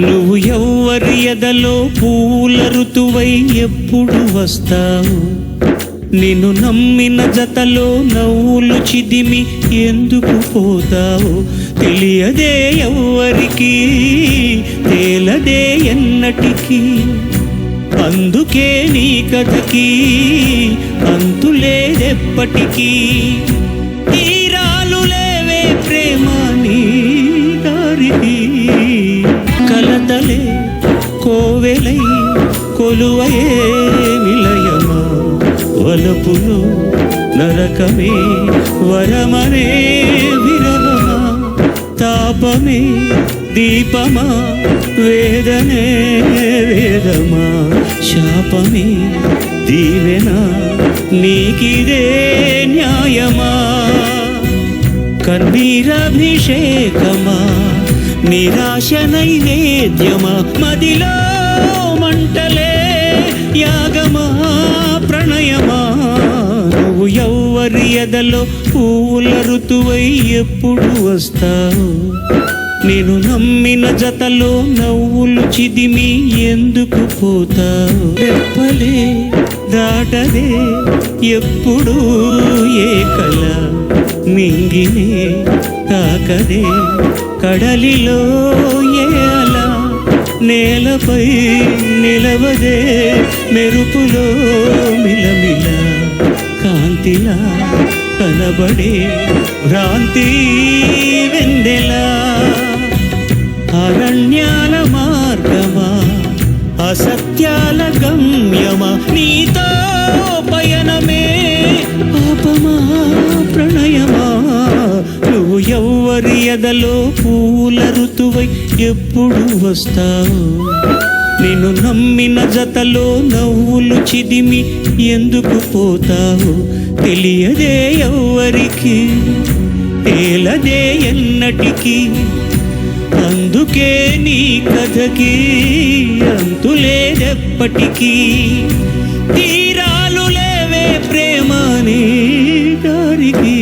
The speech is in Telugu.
నువ్వు ఎవ్వరి ఎదలో పూల ఋతువై ఎప్పుడు వస్తావు? నిన్ను నమ్మిన జతలో నవ్వులు చిదిమి ఎందుకు పోతావు? తెలియదే ఎవ్వరికి, తేలదే ఎన్నటికి. అందుకే నీ కథకి అంతులేదెప్పటికీ. తీరాలు లేవే ప్రేమ నీ దారికి. కలతలే కోవెలై కొలువయే నిలయమా, వలపులు నరకమే వరమనే విరహమా. తాపమే దీపమా, వేదనే వేదమా. శాపమే దీవెనా, నీకిదే న్యాయమా. కన్నీరభిషేకమా, నిరాశ నైవేద్యమా. మదిలో మంటలే యాగమా, ప్రణయమా. నువ్వు ఎవ్వరి ఎదలో పూల ఋతువై ఎప్పుడు వస్తావు? నేను నమ్మిన జతలో నవ్వులు చిదిమి ఎందుకు పోతావు? రెప్పలే దాటదే ఎప్పుడు ఏ కల, మింగినే తాకదే కడలిలో ఏ అల. నేలపై నిలవదే మెరుపులో మిలమిల, కాంతిలా కనబడే భ్రాంతి వెందెలా. అరణ్యాల మార్గమా, అసత్యాల గమ్యమా. నీతో పయనమే పాపమా, ప్రణయమా. నువ్వు ఎవ్వరి ఎదలో పూల ఋతువై ఎప్పుడు వస్తావు? నిన్ను నమ్మిన జతలో నవ్వులు చిదిమి ఎందుకు పోతావు? తెలియదే ఎవ్వరికి, తేలదే ఎన్నటికి. అందుకే నీ కథకి అంతులేదెప్పటికీ. తీరాలు లేవే ప్రేమ నీ దారికి.